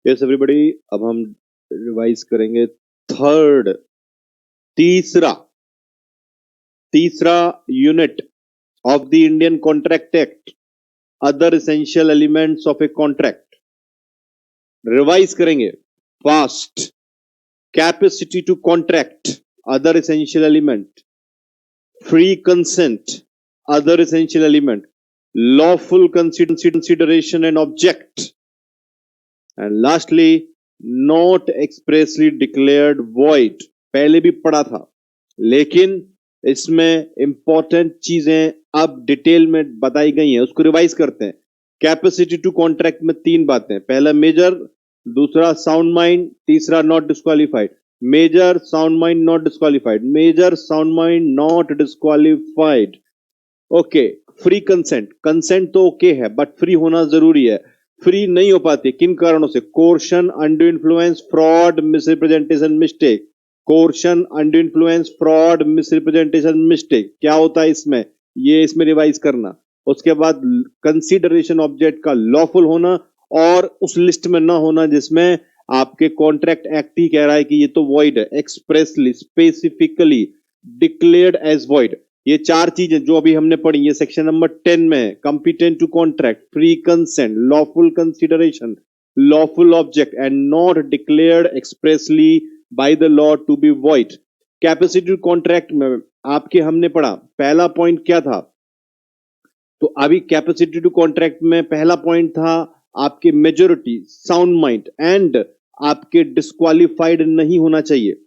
Yes everybody, अब हम revise करेंगे थर्ड तीसरा unit of the Indian Contract Act, other essential elements of a contract. Revise करेंगे fast. Capacity to contract, other essential element. Free consent, other essential element. Lawful consideration and object. And lastly, not expressly declared void. पहले भी पढ़ा था, लेकिन इसमें important चीजें अब detail में बताई गई हैं, उसको रिवाइज करते हैं। कैपेसिटी टू कॉन्ट्रैक्ट में 3 बातें, पहला मेजर, दूसरा साउंड माइंड, तीसरा not disqualified. Major, sound mind, not disqualified. Major, sound mind, not disqualified. Okay, free consent, consent तो ओके है बट फ्री होना जरूरी है। फ्री नहीं हो पाती, किन कारणों से? Coercion, undue influence, fraud, misrepresentation, mistake. Coercion, undue influence, fraud, misrepresentation, mistake. क्या होता है इसमें? ये इसमें रिवाइज करना। उसके बाद कंसीडरेशन ऑब्जेक्ट का लॉफुल होना और उस लिस्ट में ना होना जिसमें आपके कॉन्ट्रैक्ट एक्ट ही कह रहा है कि ये तो वॉइड है, expressly specifically declared as void. ये 4 चीजें जो अभी हमने पढ़ी, ये सेक्शन नंबर 10 में है। Competent to contract, free consent, lawful consideration, lawful object and not declared expressly by the law to be void. Capacity to contract में आपके हमने पढ़ा, पहला पॉइंट क्या था? तो अभी कैपेसिटी टू कॉन्ट्रैक्ट में पहला पॉइंट था आपके मेजॉरिटी, साउंड माइंड एंड आपके डिस्क्वालिफाइड नहीं होना चाहिए।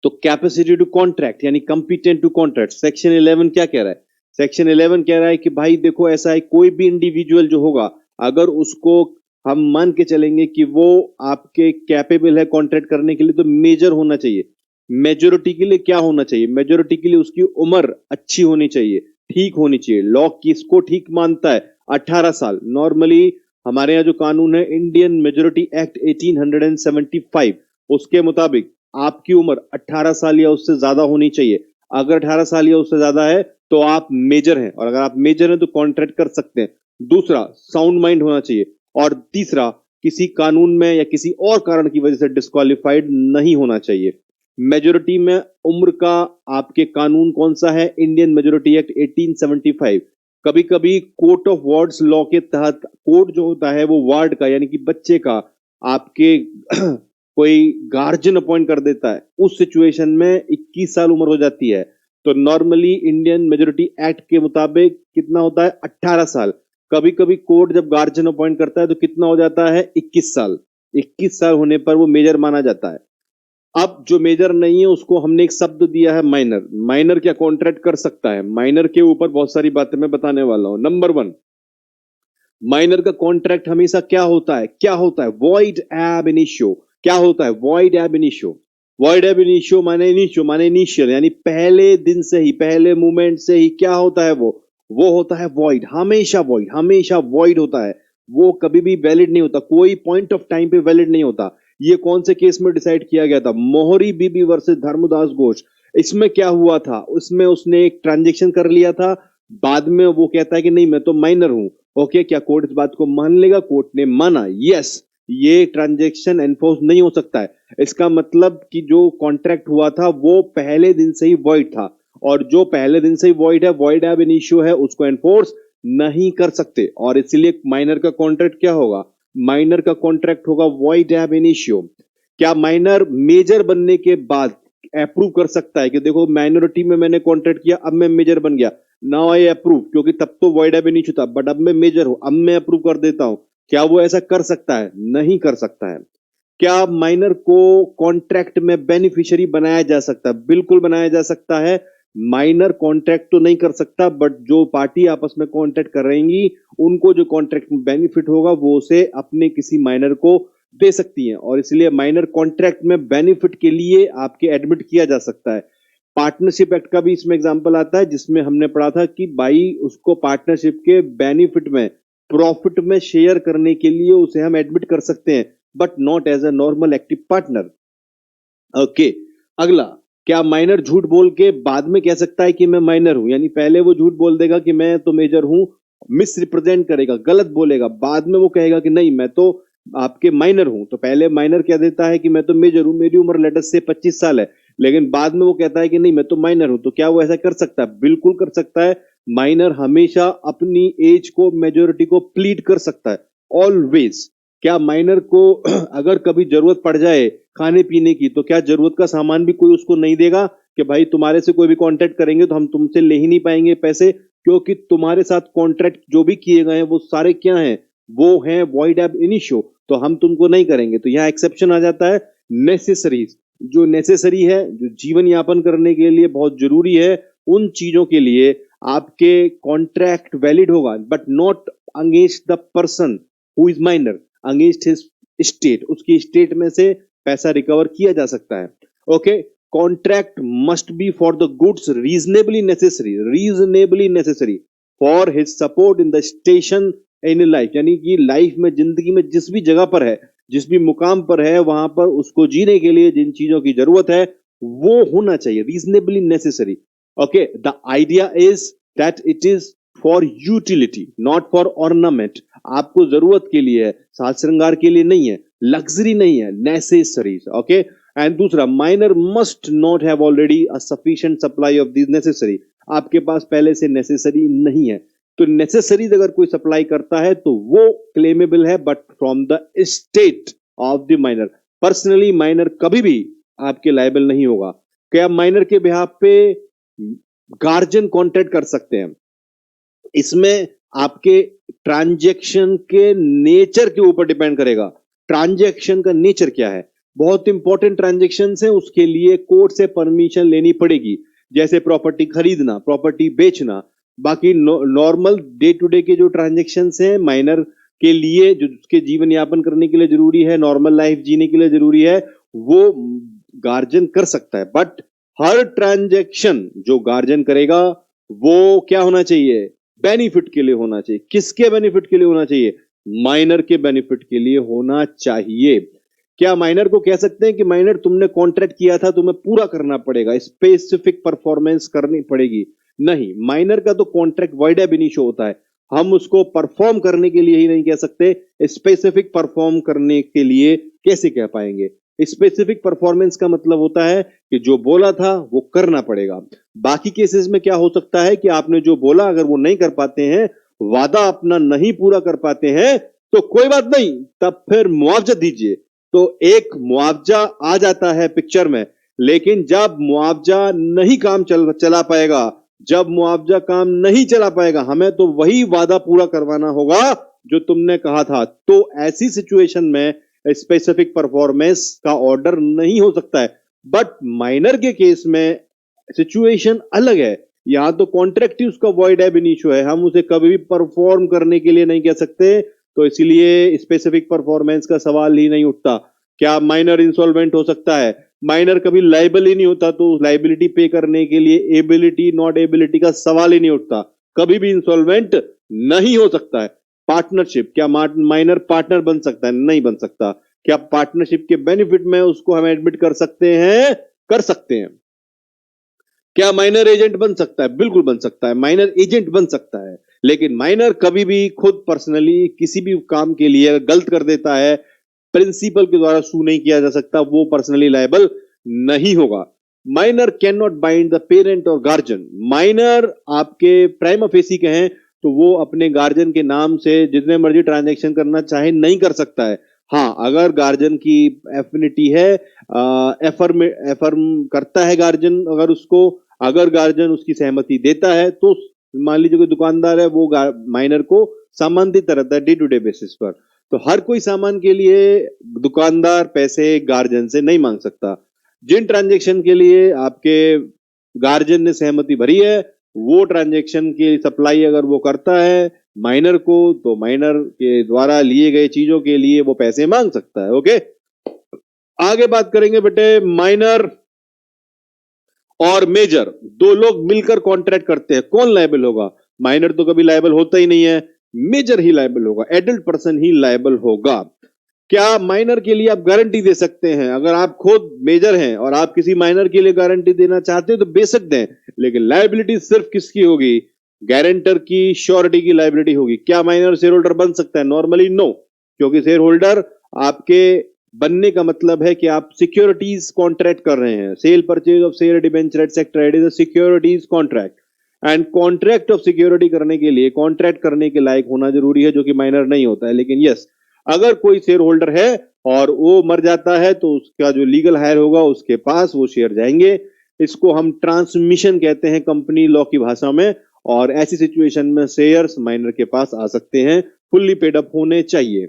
तो कैपेसिटी टू कॉन्ट्रैक्ट यानी कॉम्पिटेंट टू कॉन्ट्रैक्ट, सेक्शन 11 क्या कह रहा है? सेक्शन 11 कह रहा है कि भाई देखो, ऐसा है कोई भी इंडिविजुअल जो होगा, अगर उसको हम मान के चलेंगे कि वो आपके कैपेबल है कॉन्ट्रैक्ट करने के लिए, तो मेजर होना चाहिए। मेजोरिटी के लिए क्या होना चाहिए? मेजोरिटी के लिए उसकी उम्र अच्छी होनी चाहिए, ठीक होनी चाहिए। लॉ किसको ठीक मानता है? 18 साल। नॉर्मली हमारे यहाँ जो कानून है, इंडियन मेजोरिटी एक्ट 1875, उसके मुताबिक आपकी उम्र 18 साल या उससे ज्यादा होनी चाहिए। अगर 18 साल या उससे ज्यादा है तो आप मेजर हैं, और अगर आप मेजर हैं तो कॉन्ट्रैक्ट कर सकते हैं। दूसरा, साउंड माइंड होना चाहिए। और तीसरा, किसी कानून में या किसी और कारण की वजह से डिस्क्वालिफाइड नहीं होना चाहिए। मेजोरिटी में उम्र का आपके कानून कौन सा है? Indian majority act 1875। कभी कभी कोर्ट ऑफ वार्ड्स लॉ के तहत, कोर्ट जो होता है वो वार्ड का यानी कि बच्चे का आपके कोई गार्जियन अपॉइंट कर देता है, उस सिचुएशन में 21 साल उम्र हो जाती है। तो नॉर्मली इंडियन मेजोरिटी एक्ट के मुताबिक कितना होता है? 18 साल। कभी कभी कोर्ट जब गार्जियन अपॉइंट करता है तो कितना हो जाता है? 21 साल। 21 साल होने पर वो मेजर माना जाता है। अब जो मेजर नहीं है उसको हमने एक शब्द दिया है माइनर। माइनर क्या कॉन्ट्रैक्ट कर सकता है? माइनर के ऊपर बहुत सारी बातें मैं बताने वाला हूं। नंबर 1, माइनर का कॉन्ट्रैक्ट हमेशा क्या होता है? क्या होता है? वॉइड एब इनिशियो। क्या होता है? वॉइड एब इनिशियो। वॉइड एब इनिशियो माने इनिशियल, यानी पहले दिन से ही, पहले मोमेंट से ही क्या होता है? वो होता है वॉइड। हमेशा वॉइड, हमेशा वॉइड होता है। वो कभी भी वैलिड नहीं होता, कोई पॉइंट ऑफ टाइम पे वैलिड नहीं होता। ये कौन से केस में डिसाइड किया गया था? मोहरी बीबी वर्सेस धर्मदास घोष। इसमें क्या हुआ था? उसमें उसने एक ट्रांजेक्शन कर लिया था, बाद में वो कहता है कि नहीं मैं तो माइनर हूं। ओके, क्या कोर्ट इस बात को मान लेगा? कोर्ट ने माना, यस, ये ट्रांजेक्शन एनफोर्स नहीं हो सकता है। इसका मतलब कि जो कॉन्ट्रैक्ट हुआ था वो पहले दिन से ही वॉइड था, और जो पहले दिन से ही वॉइड है, वॉइड एब इनिशियो है, उसको एनफोर्स नहीं कर सकते। और इसलिए माइनर का कॉन्ट्रैक्ट क्या होगा? माइनर का कॉन्ट्रैक्ट होगा वॉइड एब इनिशियो। क्या माइनर मेजर बनने के बाद अप्रूव कर सकता है कि देखो माइनॉरिटी में मैंने कॉन्ट्रैक्ट किया, अब मैं मेजर बन गया, नाउ आई अप्रूव, क्योंकि तब तो वॉइड एब इनिशियो था, बट अब मैं मेजर हूं, अब मैं अप्रूव कर देता हूं। क्या वो ऐसा कर सकता है? नहीं कर सकता है। क्या माइनर को कॉन्ट्रैक्ट में बेनिफिशियरी बनाया जा सकता है? बिल्कुल बनाया जा सकता है। माइनर कॉन्ट्रैक्ट तो नहीं कर सकता, बट जो पार्टी आपस में कॉन्ट्रैक्ट कर रहेंगी उनको जो कॉन्ट्रैक्ट में बेनिफिट होगा वो उसे अपने किसी माइनर को दे सकती हैं, और इसलिए माइनर कॉन्ट्रैक्ट में बेनिफिट के लिए आपके एडमिट किया जा सकता है। पार्टनरशिप एक्ट का भी इसमें एग्जांपल आता है, जिसमें हमने पढ़ा था कि भाई उसको पार्टनरशिप के बेनिफिट में, प्रॉफिट में शेयर करने के लिए उसे हम एडमिट कर सकते हैं, but not as a normal active partner. Okay, अगला, क्या माइनर झूठ बोल के बाद में कह सकता है कि मैं माइनर हूं? यानी पहले वो झूठ बोल देगा कि मैं तो मेजर हूं, मिस रिप्रेजेंट करेगा, गलत बोलेगा, बाद में वो कहेगा कि नहीं मैं तो आपके माइनर हूं, तो पहले माइनर कह देता है कि मैं तो मेजर हूं, मेरी उम्र लेटेस्ट से 25 साल है, लेकिन बाद में वो कहता है कि नहीं मैं तो माइनर हूं, तो क्या वो ऐसा कर सकता है? बिल्कुल कर सकता है। माइनर हमेशा अपनी एज को, मेजोरिटी को प्लीड कर सकता है, ऑलवेज। क्या माइनर को अगर कभी जरूरत पड़ जाए खाने पीने की, तो क्या जरूरत का सामान भी कोई उसको नहीं देगा कि भाई तुम्हारे से कोई भी कांटेक्ट करेंगे तो हम तुमसे ले ही नहीं पाएंगे पैसे, क्योंकि तुम्हारे साथ कॉन्ट्रैक्ट जो भी किए गए हैं वो सारे क्या हैं, वो हैं वॉइड एब इनिशियो, तो हम तुमको नहीं करेंगे। तो यहाँ एक्सेप्शन आ जाता है नेसेसरीज, जो नेसेसरी है, जो जीवन यापन करने के लिए बहुत जरूरी है, उन चीजों के लिए आपके कॉन्ट्रैक्ट वैलिड होगा, but not against the person who is minor, against his state, उसकी स्टेट में से पैसा रिकवर किया जा सकता है। Okay, contract must be for the goods reasonably necessary for his support in the station in life, यानी कि लाइफ में, जिंदगी में जिस भी जगह पर है, जिस भी मुकाम पर है, वहां पर उसको जीने के लिए जिन चीजों की जरूरत है वो होना चाहिए, reasonably necessary. Okay, the idea is that it is for utility not for ornament, आपको जरूरत के लिए है, साज श्रृंगार के लिए नहीं है, लग्जरी नहीं है, नेसेसरी। ओके, एंड दूसरा, minor must not have already a sufficient supply of this necessary, आपके पास पहले से नेसेसरी नहीं है, तो नेसेसरीज अगर कोई सप्लाई करता है तो वो क्लेमेबल है, but from the state of the minor. Personally minor कभी भी आपके लायबल नहीं होगा। क्या माइनर के बिहाफ पे गार्जियन कॉन्ट्रैक्ट कर सकते हैं? इसमें आपके ट्रांजैक्शन के नेचर के ऊपर डिपेंड करेगा, ट्रांजैक्शन का नेचर क्या है। बहुत इंपॉर्टेंट ट्रांजैक्शन है, उसके लिए कोर्ट से परमिशन लेनी पड़ेगी, जैसे प्रॉपर्टी खरीदना, प्रॉपर्टी बेचना। बाकी नॉर्मल डे टू डे के जो ट्रांजैक्शन हैं माइनर के लिए, जो उसके जीवन यापन करने के लिए जरूरी है, नॉर्मल लाइफ जीने के लिए जरूरी है, वो गार्जियन कर सकता है। बट हर ट्रांजैक्शन जो गार्जियन करेगा वो क्या होना चाहिए? बेनिफिट के लिए होना चाहिए। किसके बेनिफिट के लिए होना चाहिए? माइनर के बेनिफिट के लिए होना चाहिए। क्या माइनर को कह सकते हैं कि माइनर तुमने कॉन्ट्रैक्ट किया था, तुम्हें पूरा करना पड़ेगा, स्पेसिफिक परफॉर्मेंस करनी पड़ेगी? नहीं, माइनर का तो कॉन्ट्रैक्ट वॉइड एब इनिशियो होता है, हम उसको परफॉर्म करने के लिए ही नहीं कह सकते, स्पेसिफिक परफॉर्म करने के लिए कैसे कह पाएंगे? स्पेसिफिक परफॉर्मेंस का मतलब होता है कि जो बोला था वो करना पड़ेगा। बाकी केसेस में क्या हो सकता है कि आपने जो बोला अगर वो नहीं कर पाते हैं, वादा अपना नहीं पूरा कर पाते हैं, तो कोई बात नहीं, तब फिर मुआवजा दीजिए। तो एक मुआवजा आ जाता है पिक्चर में, लेकिन जब मुआवजा नहीं काम चला पाएगा, जब मुआवजा काम नहीं चला पाएगा, हमें तो वही वादा पूरा करवाना होगा जो तुमने कहा था। तो ऐसी सिचुएशन में स्पेसिफिक परफॉर्मेंस का ऑर्डर नहीं हो सकता है। बट माइनर के केस में सिचुएशन अलग है, यहां तो कॉन्ट्रैक्ट ही उसका वॉइड एब इनिशियो है, हम उसे कभी भी परफॉर्म करने के लिए नहीं कह सकते, तो इसीलिए स्पेसिफिक परफॉर्मेंस का सवाल ही नहीं उठता। क्या माइनर इंसॉल्वेंट हो सकता है? माइनर कभी लाइबल ही नहीं होता, तो लाइबिलिटी पे करने के लिए एबिलिटी नॉट एबिलिटी का सवाल ही नहीं उठता, कभी भी इंसॉल्वेंट नहीं हो सकता है। पार्टनरशिप, क्या माइनर पार्टनर बन सकता है? नहीं बन सकता। क्या पार्टनरशिप के बेनिफिट में उसको हम एडमिट कर सकते हैं? कर सकते हैं। क्या माइनर एजेंट बन सकता है? बिल्कुल बन सकता है, माइनर एजेंट बन सकता है, लेकिन माइनर कभी भी खुद पर्सनली किसी भी काम के लिए गलत कर देता है, प्रिंसिपल के द्वारा सू नहीं किया जा सकता, वो पर्सनली लायबल नहीं होगा। Minor can not bind the parent और गार्जियन, माइनर आपके प्राइमा फेसी कहें तो वो अपने गार्जियन के नाम से जितने मर्जी ट्रांजैक्शन करना चाहे नहीं कर सकता है। हाँ, अगर गार्जियन की एफिनिटी है, एफर्म करता है गार्जियन, अगर गार्जियन उसकी सहमति देता है, तो मान लीजिए कोई दुकानदार है, वो माइनर को सामान देता रहता है डे टू डे बेसिस पर, तो हर कोई सामान के लिए दुकानदार पैसे गार्जियन से नहीं मांग सकता। जिन ट्रांजैक्शन के लिए आपके गार्जियन ने सहमति भरी है, वो ट्रांजैक्शन की सप्लाई अगर वो करता है माइनर को, तो माइनर के द्वारा लिए गए चीजों के लिए वो पैसे मांग सकता है। ओके, आगे बात करेंगे बेटे, माइनर और मेजर दो लोग मिलकर कॉन्ट्रैक्ट करते हैं, कौन लायबल होगा? माइनर तो कभी लायबल होता ही नहीं है, मेजर ही लायबल होगा, एडल्ट पर्सन ही लायबल होगा। क्या माइनर के लिए आप गारंटी दे सकते हैं? अगर आप खुद मेजर हैं और आप किसी माइनर के लिए गारंटी देना चाहते हैं तो बेशक दें, लेकिन लायबिलिटी सिर्फ किसकी होगी? गारंटर की श्योरिटी की लायबिलिटी होगी। क्या माइनर शेयर होल्डर बन सकता है? नॉर्मली नो, क्योंकि शेयर होल्डर आपके बनने का मतलब है कि आप सिक्योरिटीज कॉन्ट्रैक्ट कर रहे हैं। Cell purchase of share debenture etcetera, it is a securities contract, and contract of security करने के लिए कॉन्ट्रैक्ट करने के लायक होना जरूरी है, जो कि माइनर नहीं होता है। लेकिन यस, अगर कोई शेयर होल्डर है और वो मर जाता है तो उसका जो लीगल हायर होगा उसके पास वो शेयर जाएंगे। इसको हम ट्रांसमिशन कहते हैं कंपनी लॉ की भाषा में, और ऐसी सिचुएशन में शेयर्स माइनर के पास आ सकते हैं, फुल्ली पेड अप होने चाहिए।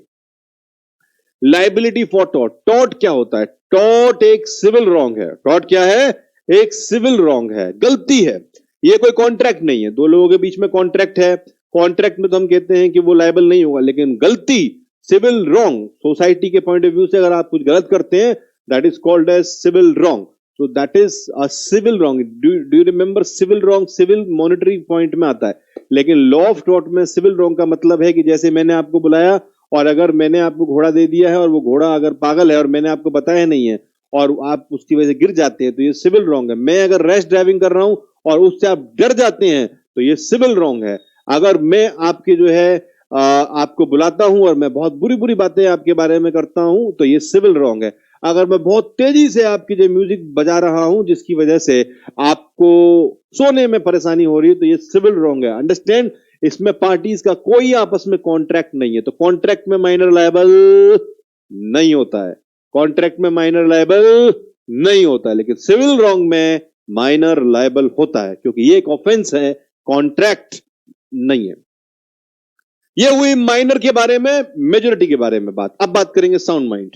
लाइबिलिटी फॉर टॉट, टॉट क्या होता है? टॉट एक सिविल रॉन्ग है। टॉट क्या है? एक सिविल रॉन्ग है, गलती है। ये कोई कॉन्ट्रैक्ट नहीं है, दो लोगों के बीच में कॉन्ट्रैक्ट है। कॉन्ट्रैक्ट में तो हम कहते हैं कि वो लायबल नहीं होगा, लेकिन गलती, सिविल रॉन्ग, सोसाइटी के पॉइंट ऑफ व्यू से अगर आप कुछ गलत करते हैं, that is called as civil wrong. So that is a civil wrong. Do you remember civil wrong? Civil monetary point में आता है, लेकिन लॉ ऑफ टॉट में सिविल रॉन्ग का मतलब है कि जैसे मैंने आपको बुलाया और अगर मैंने आपको घोड़ा दे दिया है और वो घोड़ा अगर पागल है और मैंने आपको बताया नहीं है और आप उसकी वजह से गिर जाते हैं तो ये सिविल रॉन्ग है। मैं अगर रैश ड्राइविंग कर रहा हूं और उससे आप डर जाते हैं तो ये सिविल रॉन्ग है। अगर मैं आपके जो है आपको बुलाता हूं और मैं बहुत बुरी बुरी बातें आपके बारे में करता हूं तो ये सिविल रॉन्ग है। अगर मैं बहुत तेजी से आपकी जो म्यूजिक बजा रहा हूं जिसकी वजह से आपको सोने में परेशानी हो रही है तो ये सिविल रॉन्ग है। अंडरस्टैंड? इसमें पार्टीज का कोई आपस में कॉन्ट्रैक्ट नहीं है, तो कॉन्ट्रैक्ट में माइनर लायबल नहीं होता है। कॉन्ट्रैक्ट में माइनर लायबल नहीं होता है, लेकिन सिविल रॉन्ग में माइनर लायबल होता है, क्योंकि ये एक ऑफेंस है, कॉन्ट्रैक्ट नहीं है। ये हुई माइनर के बारे में, मेजोरिटी के बारे में बात। अब बात करेंगे sound mind,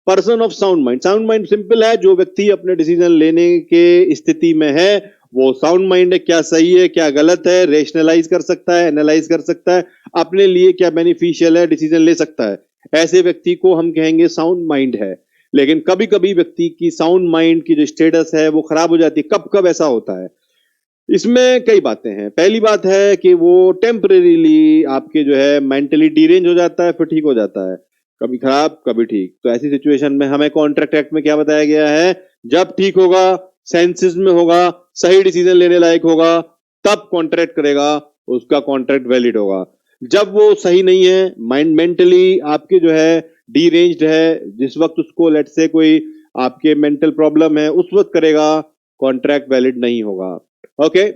person of sound mind. Sound mind simple है, जो व्यक्ति अपने डिसीजन लेने के स्थिति में है वो साउंड माइंड है। क्या सही है क्या गलत है रेशनलाइज कर सकता है, एनालाइज कर सकता है, अपने लिए क्या बेनिफिशियल है डिसीजन ले सकता है। ऐसे व्यक्ति को हम कहेंगे साउंड माइंड है। लेकिन कभी कभी व्यक्ति की साउंड माइंड की जो स्टेटस है वो खराब हो जाती है। कब कब ऐसा होता है? इसमें कई बातें हैं। पहली बात है कि वो टेम्परेरीली आपके जो है मेंटली डीरेंज हो जाता है, फिर ठीक हो जाता है, कभी खराब कभी ठीक। तो ऐसी सिचुएशन में हमें कॉन्ट्रैक्ट एक्ट में क्या बताया गया है? जब ठीक होगा, सेंसेस में होगा, सही डिसीजन लेने लायक होगा, तब कॉन्ट्रैक्ट करेगा, उसका कॉन्ट्रैक्ट वैलिड होगा। जब वो सही नहीं है, माइंड मेंटली आपके जो है डीरेंज्ड है, जिस वक्त उसको लेट से कोई आपके मेंटल प्रॉब्लम है, उस वक्त करेगा, कॉन्ट्रैक्ट वैलिड नहीं होगा। ओके।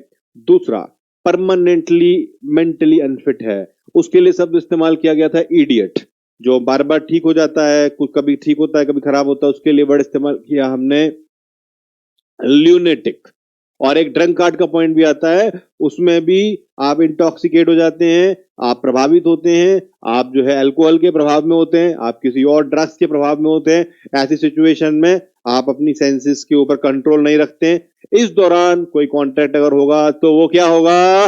दूसरा, परमानेंटली मेंटली अनफिट है, उसके लिए शब्द इस्तेमाल किया गया था इडियट। जो बार बार ठीक हो जाता है, कुछ कभी ठीक होता है कभी खराब होता है, उसके लिए वर्ड इस्तेमाल किया हमने ल्यूनेटिक। और एक ड्रंक कार्ड का पॉइंट भी आता है, उसमें भी आप इंटॉक्सिकेट हो जाते हैं, आप प्रभावित होते हैं, आप जो है अल्कोहल के प्रभाव में होते हैं, आप किसी और ड्रग्स के प्रभाव में होते हैं। ऐसी सिचुएशन में आप अपनी सेंसेस के ऊपर कंट्रोल नहीं रखते हैं। इस दौरान कोई कॉन्ट्रैक्ट अगर होगा तो वो क्या होगा?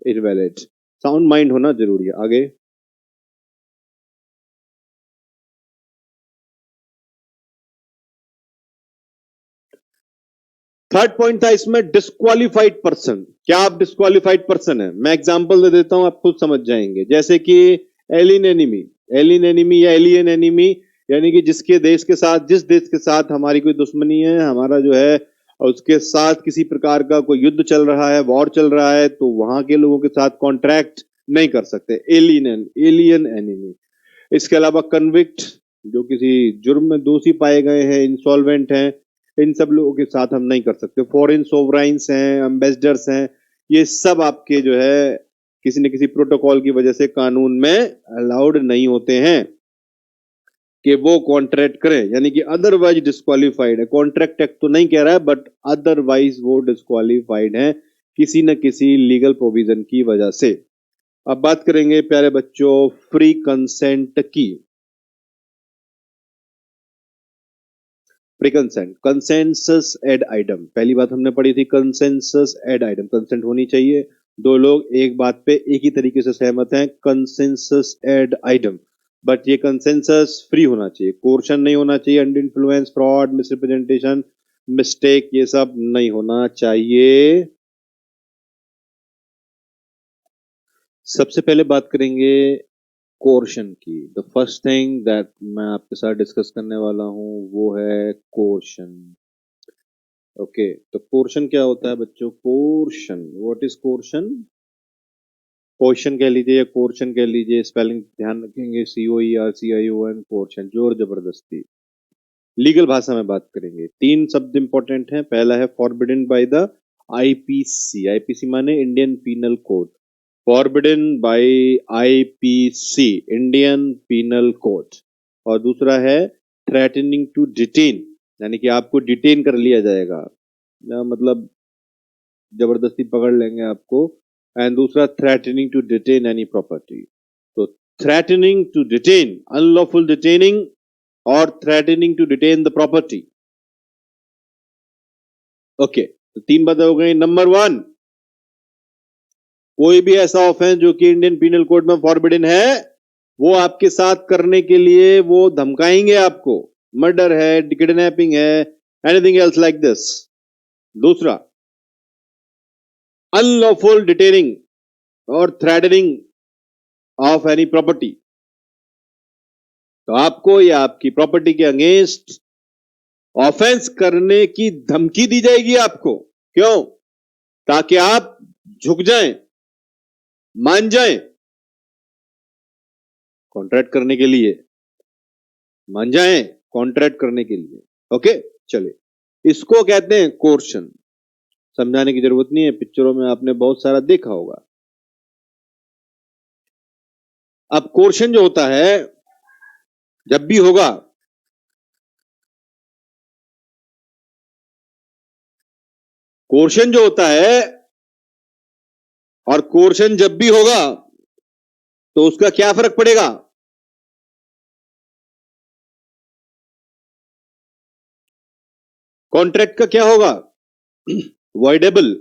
इनवैलिड। साउंड माइंड होना जरूरी है। आगे थर्ड पॉइंट था इसमें डिस्क्वालिफाइड पर्सन। क्या आप डिस्क्वालिफाइड पर्सन है? मैं एग्जांपल दे देता हूं, आप खुद समझ जाएंगे। जैसे कि एलियन एनिमी, एलियन एनिमी या एलियन एनिमी, यानी कि जिसके देश के साथ, जिस देश के साथ हमारी कोई दुश्मनी है, हमारा जो है उसके साथ किसी प्रकार का कोई युद्ध चल रहा है, वॉर चल रहा है, तो वहां के लोगों के साथ कॉन्ट्रैक्ट नहीं कर सकते। Alien enemy. इसके अलावा कन्विक्ट, जो किसी जुर्म में दोषी पाए गए हैं, इंसॉल्वेंट हैं, इन सब लोगों के साथ हम नहीं कर सकते। फॉरेन सोवराइन्स हैं, एम्बेसडर्स हैं, ये सब आपके जो है किसी न किसी प्रोटोकॉल की वजह से कानून में अलाउड नहीं होते हैं कि वो कॉन्ट्रैक्ट करें, यानी कि अदरवाइज डिस्क्वालिफाइड है। कॉन्ट्रैक्ट एक्ट तो नहीं कह रहा है, बट अदरवाइज वो डिस्क्वालिफाइड है किसी न किसी लीगल प्रोविजन की वजह से। अब बात करेंगे प्यारे बच्चों फ्री कंसेंट की। Free consent, consensus ad idem. पहली बात हमने पढ़ी थी कंसेंसस एड आइटम, कंसेंट होनी चाहिए, दो लोग एक बात पे एक ही तरीके से सहमत हैं, कंसेंसस एड आइटम। बट ये कंसेंसस फ्री होना चाहिए, कोर्शन नहीं होना चाहिए, under influence, fraud, misrepresentation, mistake, ये सब नहीं होना चाहिए। सबसे पहले बात करेंगे कोर्शन की। द फर्स्ट थिंग दैट मैं आपके साथ डिस्कस करने वाला हूं वो है कोर्शन। ओके, तो कोर्शन क्या होता है बच्चों? Coercion, what is coercion? Question कह लीजिए या कोर्शन कह लीजिए, स्पेलिंग ध्यान रखेंगे, COERCION कोर्शन, जोर जबरदस्ती। लीगल भाषा में बात करेंगे। 3 शब्द इंपॉर्टेंट हैं। पहला है forbidden by the IPC। IPC माने Indian penal code. Forbidden by IPC, Indian penal code. और दूसरा है थ्रेटनिंग टू डिटेन, यानी कि आपको डिटेन कर लिया जाएगा, मतलब जबरदस्ती पकड़ लेंगे आपको। एंड दूसरा threatening to detain any property. तो threatening to detain, unlawful detaining और threatening to detain the property. Okay, तो 3 बातें हो गई। नंबर 1, कोई भी ऐसा ऑफेंस जो कि इंडियन पीनल कोड में फॉरबिडन है, वो आपके साथ करने के लिए वो धमकाएंगे आपको। मर्डर है, किडनैपिंग है, एनीथिंग एल्स लाइक दिस। दूसरा, अनलॉफुल डिटेनिंग और थ्रेटनिंग ऑफ एनी प्रॉपर्टी। तो आपको या आपकी प्रॉपर्टी के अगेंस्ट ऑफेंस करने की धमकी दी जाएगी आपको। क्यों? ताकि आप झुक जाएं, मान जाएं, कॉन्ट्रैक्ट करने के लिए मान जाएं, कॉन्ट्रैक्ट करने के लिए। ओके, चलिए, इसको कहते हैं कोर्शन। समझाने की जरूरत नहीं है, पिक्चरों में आपने बहुत सारा देखा होगा। अब कोर्शन जो होता है, जब भी होगा, कोर्शन जो होता है, और कोर्शन जब भी होगा तो उसका क्या फर्क पड़ेगा? कॉन्ट्रैक्ट का क्या होगा? वॉइडेबल।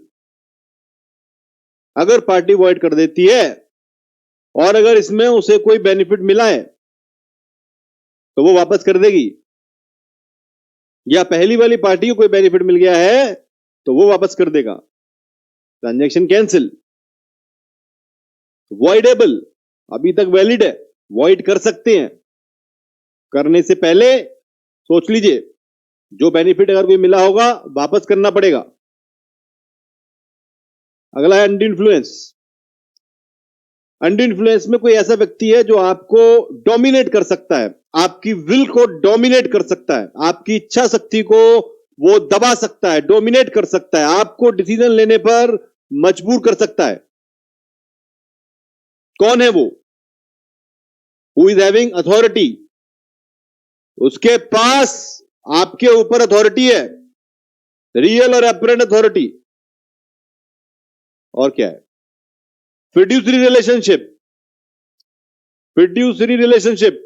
अगर पार्टी वॉइड कर देती है और अगर इसमें उसे कोई बेनिफिट मिला है तो वो वापस कर देगी, या पहली वाली पार्टी को कोई बेनिफिट मिल गया है तो वो वापस कर देगा। Transaction cancel. वॉइडेबल, अभी तक वैलिड है, वॉइड कर सकते हैं। करने से पहले सोच लीजिए, जो बेनिफिट अगर कोई मिला होगा वापस करना पड़ेगा। अगला है अंडर इन्फ्लुएंस। अंडर इन्फ्लुएंस में कोई ऐसा व्यक्ति है जो आपको डोमिनेट कर सकता है, आपकी विल को डोमिनेट कर सकता है, आपकी इच्छा शक्ति को वो दबा सकता है, डोमिनेट कर सकता है, आपको डिसीजन लेने पर मजबूर कर सकता है। कौन है वो? Who is having authority. उसके पास आपके ऊपर अथॉरिटी है, रियल और अपरेंट अथॉरिटी। और क्या है? Fiduciary relationship. Fiduciary relationship.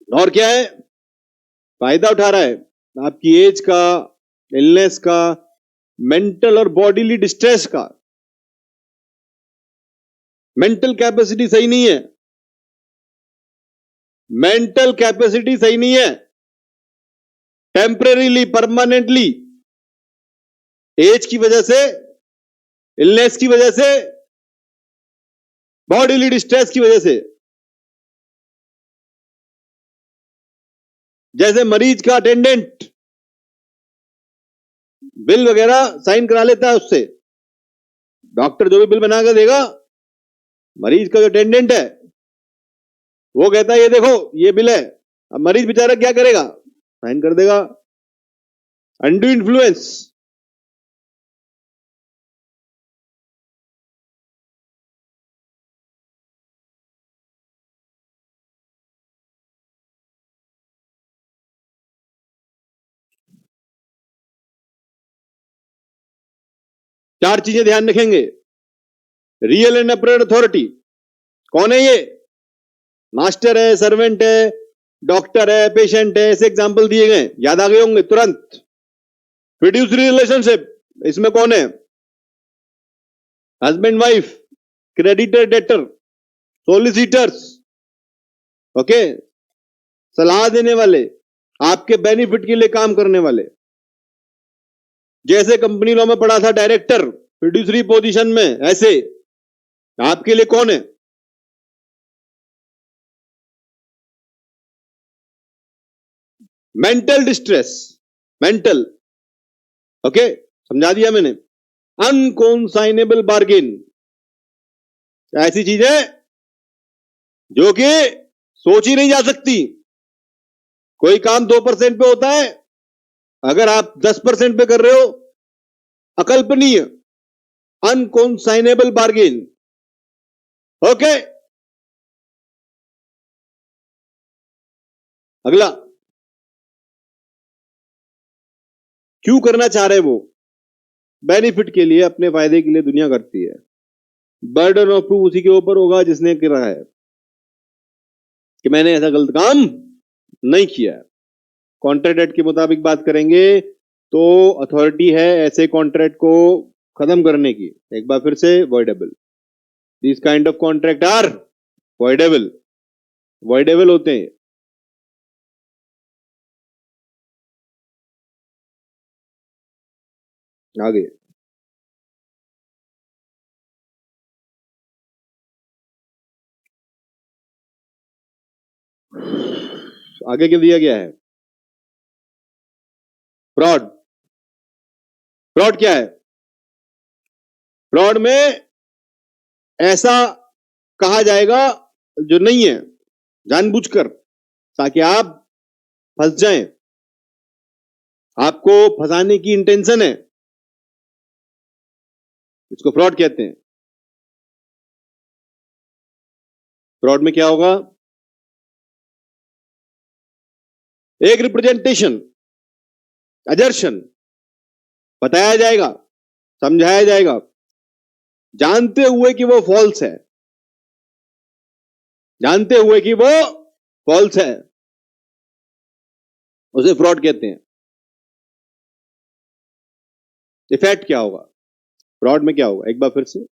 और क्या है? फायदा उठा रहा है आपकी एज का, इलनेस का, मेंटल और बॉडीली डिस्ट्रेस का। मेंटल कैपेसिटी सही नहीं है, मेंटल कैपेसिटी सही नहीं है, टेम्परेरीली, परमानेंटली, एज की वजह से, इलनेस की वजह से, बॉडीली डिस्ट्रेस की वजह से। जैसे मरीज का अटेंडेंट बिल वगैरह साइन करा लेता है उससे, डॉक्टर जो भी बिल बनाकर देगा, मरीज का जो अटेंडेंट है वो कहता है ये देखो ये बिल है, अब मरीज बेचारा क्या करेगा? साइन कर देगा। Undue influence. चार चीजें ध्यान रखेंगे। Real and apparent authority. कौन है ये? मास्टर है, सर्वेंट है, डॉक्टर है, पेशेंट है, ऐसे एग्जाम्पल दिए गए, याद आ गए होंगे तुरंत। फिड्यूसरी रिलेशनशिप, इसमें कौन है? Husband wife, creditor debtor, solicitors. Okay, सलाह देने वाले, आपके बेनिफिट के लिए काम करने वाले। जैसे कंपनी लॉ में पढ़ा था डायरेक्टर फिड्यूसरी पोजीशन में, ऐसे आपके लिए कौन है? Mental distress, mental. ओके, समझा दिया मैंने। अनकॉन्साइनेबल बार्गेन ऐसी चीज है जो कि सोची नहीं जा सकती। कोई काम 2% पे होता है, अगर आप 10% पे कर रहे हो, अकल्पनीय, अनकॉन्साइनेबल बार्गेन। ओके, अगला, क्यों करना चाह रहे वो? बेनिफिट के लिए, अपने फायदे के लिए दुनिया करती है। बर्डन ऑफ प्रूफ उसी के ऊपर होगा जिसने करा है कि मैंने ऐसा गलत काम नहीं किया है। कॉन्ट्रैक्ट एक्ट के मुताबिक बात करेंगे तो अथॉरिटी है ऐसे कॉन्ट्रैक्ट को खत्म करने की। एक बार फिर से, voidable. This kind of contract are voidable, voidable होते हैं। आगे, आगे क्या दिया गया है? फ्रॉड। फ्रॉड क्या है? फ्रॉड में ऐसा कहा जाएगा जो नहीं है, जानबूझकर, ताकि आप फंस जाएं। आपको फंसाने की इंटेंशन है, इसको फ्रॉड कहते हैं। फ्रॉड में क्या होगा? एक रिप्रेजेंटेशन, अजर्शन बताया जाएगा, समझाया जाएगा, जानते हुए कि वो फॉल्स है, जानते हुए कि वो फॉल्स है, उसे फ्रॉड कहते हैं। इफेक्ट क्या होगा फ्रॉड में? क्या होगा? एक बार फिर से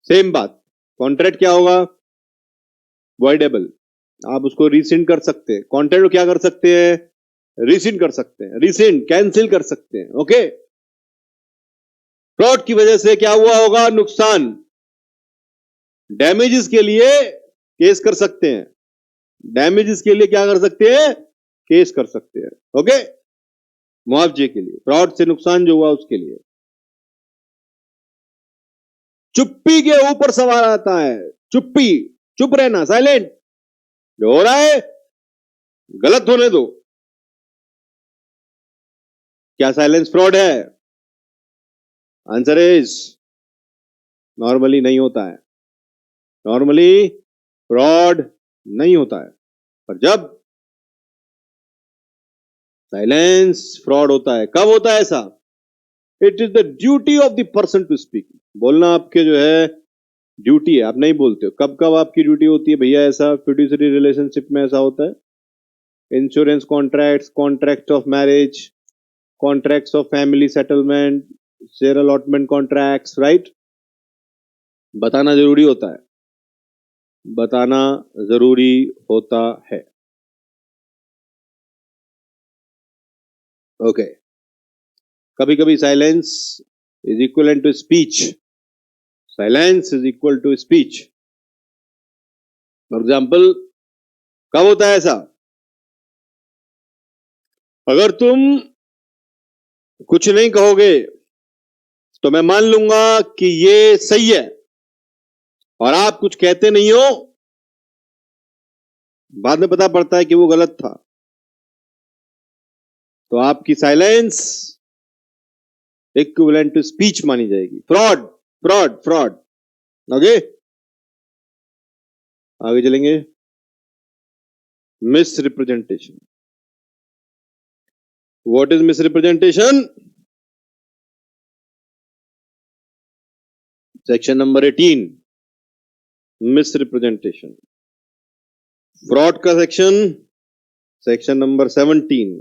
सेम बात। कॉन्ट्रैक्ट क्या होगा? वॉइडेबल। आप उसको रिसिंड कर सकते हैं। कॉन्ट्रैक्ट को क्या कर सकते हैं? रिसिंड कर सकते हैं, रिसिंड, कैंसिल कर सकते हैं। ओके, फ्रॉड की वजह से क्या हुआ होगा? नुकसान। डैमेजेस के लिए केस कर सकते हैं, डैमेजेस के लिए क्या कर सकते हैं? केस कर सकते हैं। ओके, मुआवजे के लिए, फ्रॉड से नुकसान जो हुआ उसके लिए। चुप्पी के ऊपर सवाल आता है। चुप्पी, चुप रहना, साइलेंट। जो हो रहा है गलत होने दो। क्या साइलेंस फ्रॉड है? आंसर इज नॉर्मली नहीं होता है। नॉर्मली फ्रॉड नहीं होता है, पर जब साइलेंस फ्रॉड होता है, कब होता है ऐसा? It is the duty of the person to speak. बोलना आपके जो है ड्यूटी है, आप नहीं बोलते हो। कब कब आपकी ड्यूटी होती है भैया? ऐसा फिड्यूसरी रिलेशनशिप में ऐसा होता है। Insurance contracts, contract of marriage, contracts of family settlement, share allotment contracts, right? बताना जरूरी होता है, बताना जरूरी होता है। ओके, कभी कभी silence is equal to speech. Silence is equal to speech. For example, कब होता है ऐसा? अगर तुम कुछ नहीं कहोगे तो मैं मान लूंगा कि ये सही है, और आप कुछ कहते नहीं हो, बाद में पता पड़ता है कि वो गलत था, तो आपकी साइलेंस इक्विवेलेंट टू स्पीच मानी जाएगी। Fraud, fraud, fraud. ओके, आगे चलेंगे। Misrepresentation. What is misrepresentation? Section number 18, misrepresentation. Fraud का सेक्शन, सेक्शन नंबर 17।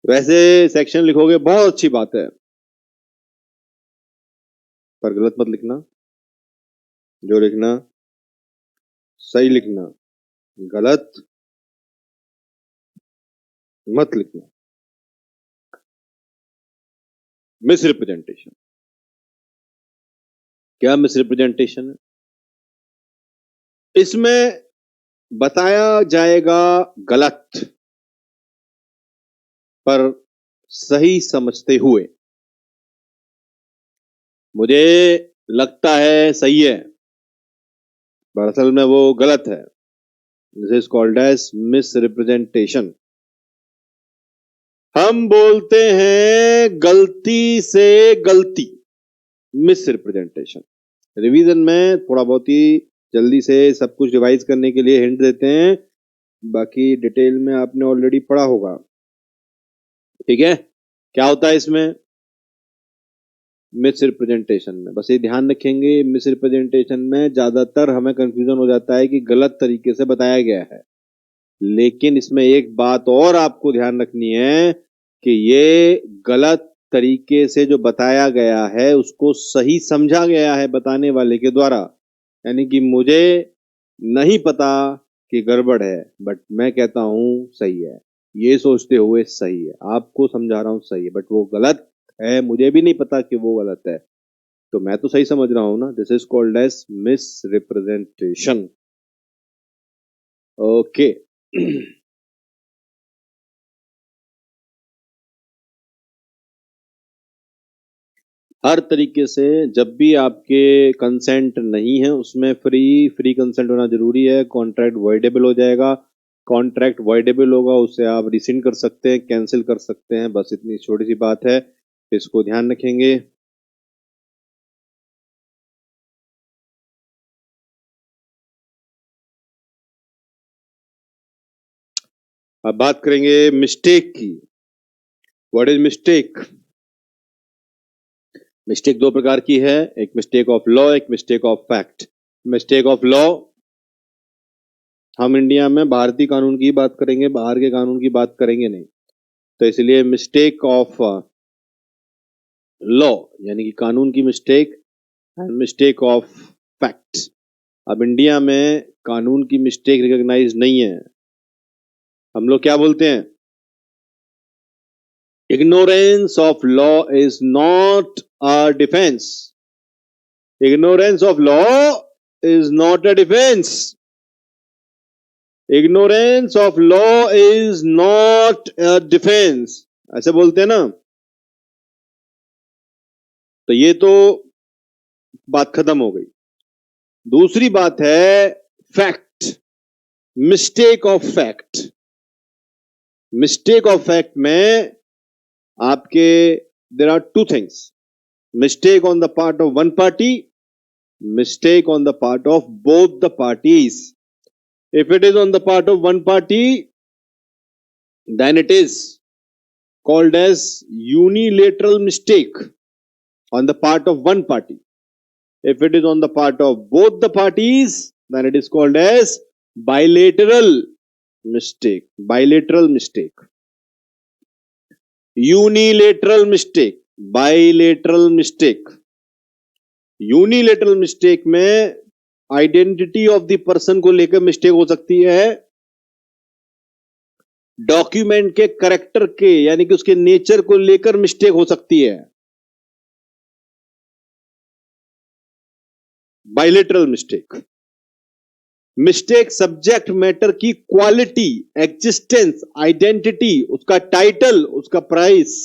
वैसे सेक्शन लिखोगे बहुत अच्छी बात है, पर गलत मत लिखना। जो लिखना सही लिखना, गलत मत लिखना। मिसरिप्रेजेंटेशन, क्या मिसरिप्रेजेंटेशन है? इसमें बताया जाएगा गलत, पर सही समझते हुए। मुझे लगता है सही है, पर असल में वो गलत है। This is called as misrepresentation. हम बोलते हैं गलती से गलती, मिसरिप्रेजेंटेशन। रिवीजन में थोड़ा बहुत ही जल्दी से सब कुछ रिवाइज करने के लिए हिंट देते हैं, बाकी डिटेल में आपने ऑलरेडी पढ़ा होगा। ठीक है, क्या होता है इसमें मिस रिप्रेजेंटेशन में? बस ये ध्यान रखेंगे, मिस रिप्रेजेंटेशन में ज्यादातर हमें कंफ्यूजन हो जाता है कि गलत तरीके से बताया गया है, लेकिन इसमें एक बात और आपको ध्यान रखनी है कि ये गलत तरीके से जो बताया गया है उसको सही समझा गया है बताने वाले के द्वारा। यानी कि मुझे नहीं पता कि गड़बड़ है, बट मैं कहता हूं सही है, ये सोचते हुए सही है, आपको समझा रहा हूं सही है, बट वो गलत है, मुझे भी नहीं पता कि वो गलत है, तो मैं तो सही समझ रहा हूं ना। This is called as misrepresentation. Okay. हर तरीके से जब भी आपके कंसेंट नहीं है उसमें फ्री कंसेंट होना जरूरी है। कॉन्ट्रैक्ट वॉइडेबल हो जाएगा, कॉन्ट्रैक्ट वॉइडेबल होगा, उससे आप रिसिंड कर सकते हैं, कैंसिल कर सकते हैं, बस इतनी छोटी सी बात है, इसको ध्यान रखेंगे। अब बात करेंगे मिस्टेक की। What is mistake? मिस्टेक दो प्रकार की है, एक मिस्टेक ऑफ लॉ, एक mistake of fact. Mistake of law, हम इंडिया में भारतीय कानून की बात करेंगे, बाहर के कानून की बात करेंगे नहीं, तो इसलिए मिस्टेक ऑफ लॉ यानी कि कानून की mistake, and mistake of fact. अब इंडिया में कानून की मिस्टेक रिकॉग्नाइज नहीं है, हम लोग क्या बोलते हैं? Ignorance of law is not a defence. Ignorance of law is not a defence. Ignorance of law is not a defence, ऐसे बोलते हैं ना। तो ये तो बात खत्म हो गई। दूसरी बात है fact, mistake of fact. Mistake of fact में आपके there are two things, mistake on the part of one party, mistake on the part of both the parties. If it is on the part of one party, then it is called as unilateral mistake on the part of one party. If it is on the part of both the parties, then it is called as bilateral mistake. Bilateral mistake. Unilateral mistake, bilateral mistake. Unilateral mistake में identity of the person को लेकर mistake हो सकती है, document के character के यानी कि उसके नेचर को लेकर मिस्टेक हो सकती है। Bilateral mistake, mistake subject matter की क्वालिटी, एग्जिस्टेंस, आइडेंटिटी, उसका टाइटल, उसका प्राइस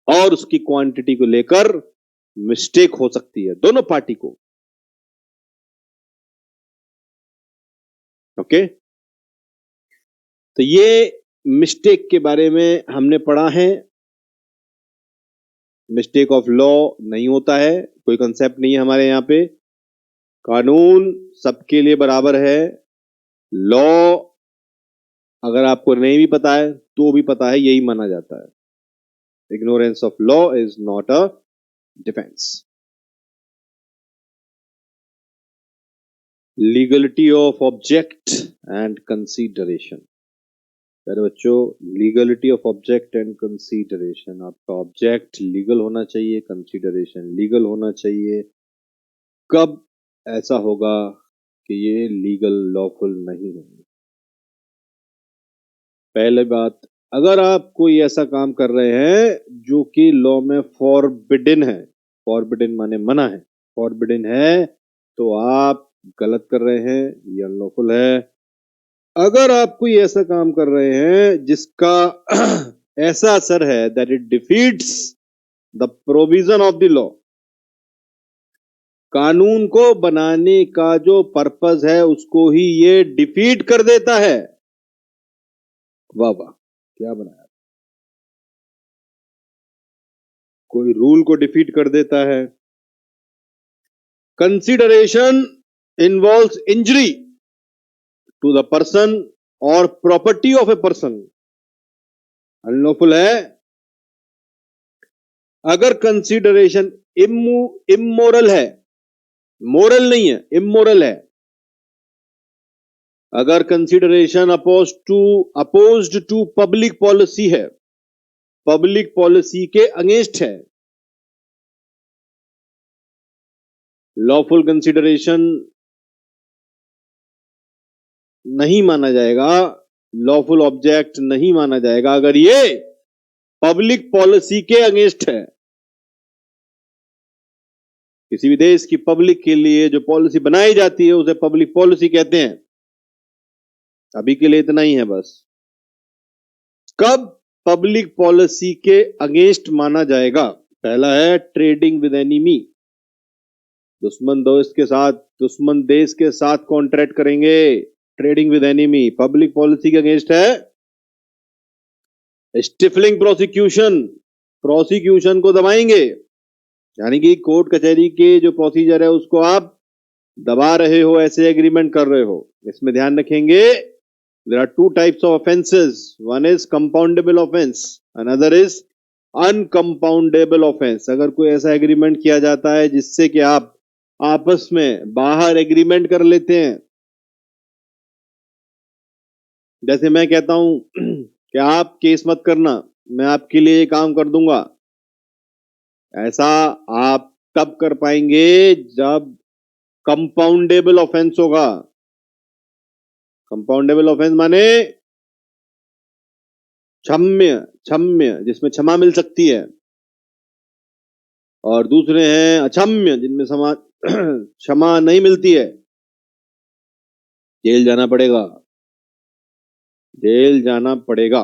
और उसकी क्वांटिटी को लेकर मिस्टेक हो सकती है दोनों पार्टी को। ओके, तो ये मिस्टेक के बारे में हमने पढ़ा है। मिस्टेक ऑफ लॉ नहीं होता है, कोई कंसेप्ट नहीं है हमारे यहां पे, कानून सबके लिए बराबर है। लॉ अगर आपको नहीं भी पता है तो भी पता है, यही माना जाता है। Ignorance of law is not a defence. Legality of object and consideration. प्यारे बच्चों, legality of object and consideration, आपका ऑब्जेक्ट लीगल होना चाहिए, कंसीडरेशन लीगल होना चाहिए। कब ऐसा होगा कि ये लीगल लॉफुल नहीं है? पहले बात, अगर आप कोई ऐसा काम कर रहे हैं जो कि लॉ में फॉरबिडन है, फॉरबिडन माने मना है, फॉरबिडन है, तो आप गलत कर रहे हैं, ये अनलॉफुल है। अगर आप कोई ऐसा काम कर रहे हैं जिसका ऐसा असर है that it defeats the provision of the law, कानून को बनाने का जो पर्पस है उसको ही ये डिफीट कर देता है। वाह वाह, क्या बनाया, कोई रूल को डिफीट कर देता है। Consideration involves injury to the person और property of a person, unlawful है। अगर कंसिडरेशन इमोरल है, मोरल नहीं है, इमोरल है, अगर consideration opposed to public policy है, पब्लिक पॉलिसी के अगेंस्ट है, लॉफुल कंसिडरेशन नहीं माना जाएगा, लॉफुल ऑब्जेक्ट नहीं माना जाएगा अगर ये पब्लिक पॉलिसी के अगेंस्ट है। किसी भी देश की पब्लिक के लिए जो पॉलिसी बनाई जाती है उसे पब्लिक पॉलिसी कहते हैं। अभी के लिए इतना ही है बस। कब पब्लिक पॉलिसी के अगेंस्ट माना जाएगा? पहला है ट्रेडिंग विद एनिमी, दुश्मन देश के साथ कॉन्ट्रैक्ट करेंगे, trading with enemy, public policy के अगेंस्ट है। स्टिफलिंग प्रोसिक्यूशन, प्रोसिक्यूशन को दबाएंगे, यानी कि कोर्ट कचहरी के जो प्रोसीजर है उसको आप दबा रहे हो, ऐसे एग्रीमेंट कर रहे हो। इसमें ध्यान रखेंगे, there are two types of offenses, one is compoundable offense, another is uncompoundable offence. अगर कोई ऐसा एग्रीमेंट किया जाता है जिससे कि आप आपस में बाहर एग्रीमेंट कर लेते हैं, जैसे मैं कहता हूं कि आप केस मत करना, मैं आपके लिए ये काम कर दूंगा, ऐसा आप तब कर पाएंगे जब कंपाउंडेबल ऑफेंस होगा। कंपाउंडेबल ऑफेंस माने क्षम्य, क्षम्य जिसमें क्षमा मिल सकती है, और दूसरे हैं अक्षम्य जिनमें क्षमा नहीं मिलती है, जेल जाना पड़ेगा, जेल जाना पड़ेगा।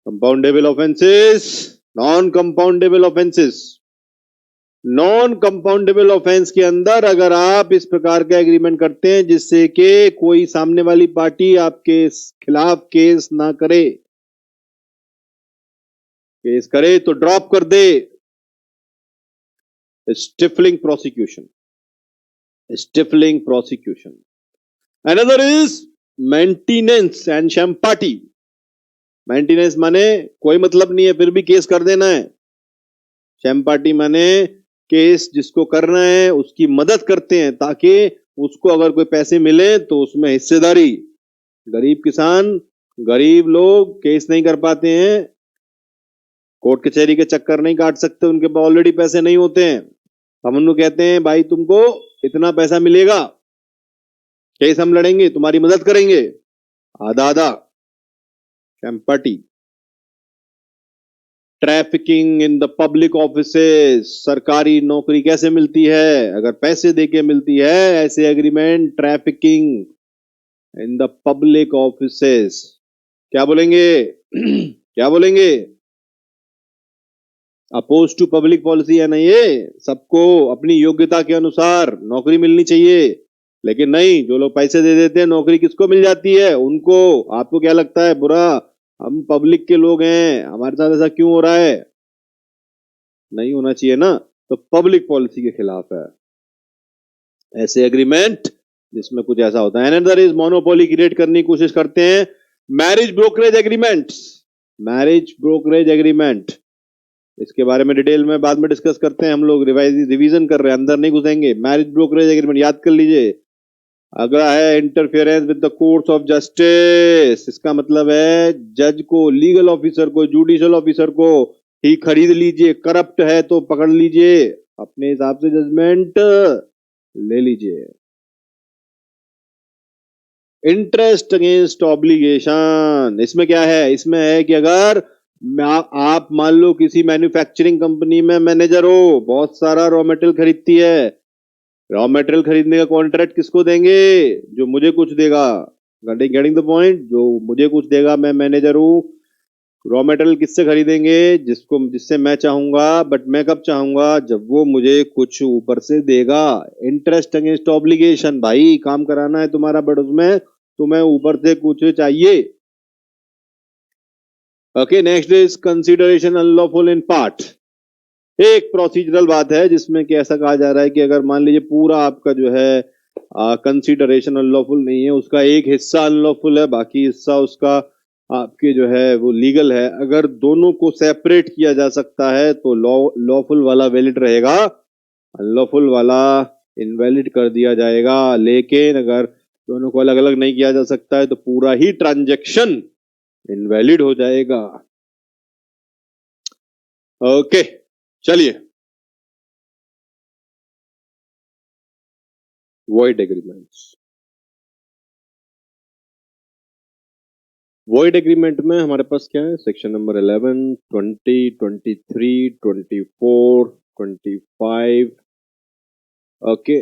Compoundable offences, non compoundable offences. Non compoundable offence के अंदर अगर आप इस प्रकार का एग्रीमेंट करते हैं जिससे कि कोई सामने वाली पार्टी आपके खिलाफ केस ना करे, केस करे तो ड्रॉप कर दे, stifling prosecution, stifling prosecution. Another is maintenance and champerty. Maintenance माने कोई मतलब नहीं है फिर भी केस कर देना है, शैम्पाटी माने केस जिसको करना है उसकी मदद करते हैं ताकि उसको अगर कोई पैसे मिले तो उसमें हिस्सेदारी। गरीब किसान, गरीब लोग केस नहीं कर पाते हैं, कोर्ट कचहरी के चक्कर नहीं काट सकते, उनके पास ऑलरेडी पैसे नहीं होते हैं। हम उनको कहते हैं भाई तुमको इतना पैसा मिलेगा, केस हम लड़ेंगे, तुम्हारी मदद करेंगे, आधा आधा। Champerty. Trafficking in the public offices, सरकारी नौकरी कैसे मिलती है? अगर पैसे देके मिलती है, ऐसे agreement trafficking in the public offices. क्या बोलेंगे क्या बोलेंगे? अपोज टू पब्लिक पॉलिसी है ना ये, सबको अपनी योग्यता के अनुसार नौकरी मिलनी चाहिए, लेकिन नहीं, जो लोग पैसे दे देते हैं नौकरी किसको मिल जाती है? उनको। आपको क्या लगता है बुरा? हम पब्लिक के लोग हैं, हमारे साथ ऐसा क्यों हो रहा है? नहीं होना चाहिए ना, तो पब्लिक पॉलिसी के खिलाफ है ऐसे एग्रीमेंट जिसमें कुछ ऐसा होता है। अनदर इज मोनोपोली क्रिएट करने की कोशिश करते हैं, marriage brokerage agreement. Marriage brokerage agreement, इसके बारे में डिटेल में बाद में डिस्कस करते हैं, हम लोग रिवीजन कर रहे हैं, अंदर नहीं घुसेंगे। मैरिज ब्रोकरेज एग्रीमेंट याद कर लीजिए। अगला है interference with the courts of justice. इसका मतलब है जज को, लीगल ऑफिसर को, जुडिशियल ऑफिसर को ही खरीद लीजिए, करप्ट है तो पकड़ लीजिए, अपने हिसाब से जजमेंट ले लीजिए। इंटरेस्ट अगेंस्ट ऑब्लिगेशन, इसमें क्या है? इसमें है कि अगर आप मान लो किसी मैन्युफैक्चरिंग कंपनी में मैनेजर हो, बहुत सारा रॉ मटेरियल खरीदती है, रॉ मटेरियल खरीदने का कॉन्ट्रैक्ट किसको देंगे? जो मुझे कुछ देगा। गेटिंग द पॉइंट, जो मुझे कुछ देगा, मैं मैनेजर हूं, रॉ मटेरियल किससे खरीदेंगे? जिससे मैं चाहूंगा, बट मैं कब चाहूंगा? जब वो मुझे कुछ ऊपर से देगा। इंटरेस्ट अगेंस्ट ऑब्लिगेशन, भाई काम कराना है तुम्हारा, बट उसमें तुम्हें ऊपर से कुछ चाहिए। Okay, next is consideration unlawful in part. एक प्रोसीजरल बात है जिसमें कि ऐसा कहा जा रहा है कि अगर मान लीजिए पूरा आपका जो है कंसिडरेशन अनलॉफुल नहीं है, उसका एक हिस्सा अनलॉफुल है, बाकी हिस्सा उसका आपके जो है वो लीगल है, अगर दोनों को सेपरेट किया जा सकता है तो लॉफुल वाला वैलिड रहेगा, अनलॉफुल वाला इनवैलिड कर दिया जाएगा। लेकिन अगर दोनों को अलग अलग नहीं किया जा सकता है तो पूरा ही ट्रांजैक्शन इनवैलिड हो जाएगा। ओके, चलिए, वॉइड एग्रीमेंट्स। वॉइड एग्रीमेंट में हमारे पास क्या है? Section number 11, 20, 23, 24, 25। ओके,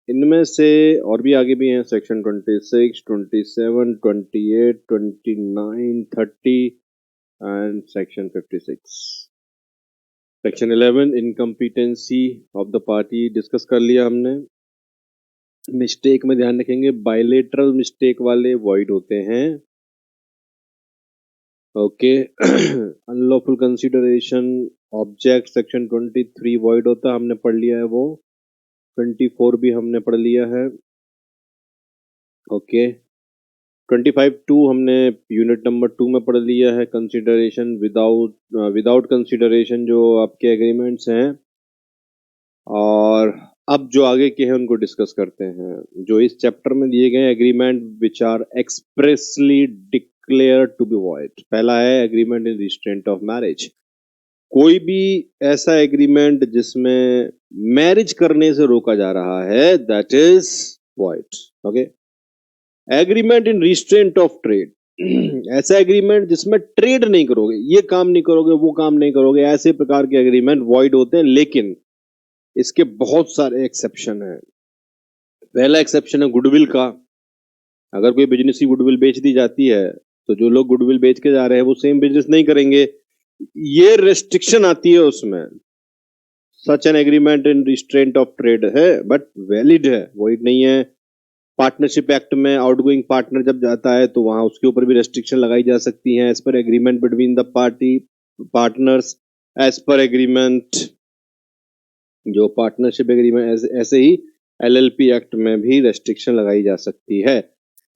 इनमें से और भी आगे भी हैं, section 26, 27, 28, 29, 30 and section 56। Section 11 incompetency of the party discuss कर लिया हमने। मिस्टेक में ध्यान रखेंगे, बायलेटरल मिस्टेक वाले वॉइड होते हैं। Okay, unlawful consideration object section 23 void होता है, हमने पढ़ लिया है वो। 24 भी हमने पढ़ लिया है। ओके, 25(2) हमने यूनिट नंबर 2 में पढ़ लिया है। कंसिडरेशन विदाउट कंसिडरेशन जो आपके एग्रीमेंट्स हैं, और अब जो आगे के हैं उनको डिस्कस करते हैं। जो इस चैप्टर में दिए गए agreement which are expressly declare to be void. पहला है agreement in restraint of marriage. कोई भी ऐसा एग्रीमेंट जिसमें मैरिज करने से रोका जा रहा है, that is void. Okay, agreement in restraint of trade. ऐसा एग्रीमेंट जिसमें ट्रेड नहीं करोगे, ये काम नहीं करोगे, वो काम नहीं करोगे, ऐसे प्रकार के एग्रीमेंट वॉइड होते हैं। लेकिन इसके बहुत सारे एक्सेप्शन हैं। पहला एक्सेप्शन है गुडविल का। अगर कोई बिजनेस की गुडविल बेच दी जाती है तो जो लोग गुडविल बेच के जा रहे हैं वो सेम बिजनेस नहीं करेंगे, ये रेस्ट्रिक्शन आती है उसमें। Such an agreement in restraint of trade है, बट वैलिड है, वॉइड नहीं है। पार्टनरशिप एक्ट में आउटगोइंग पार्टनर जब जाता है तो वहां उसके ऊपर भी रेस्ट्रिक्शन लगाई जा सकती है, as per agreement between the partners, as per agreement. जो पार्टनरशिप एग्रीमेंट, ऐसे ही एलएलपी एक्ट में भी रेस्ट्रिक्शन लगाई जा सकती है।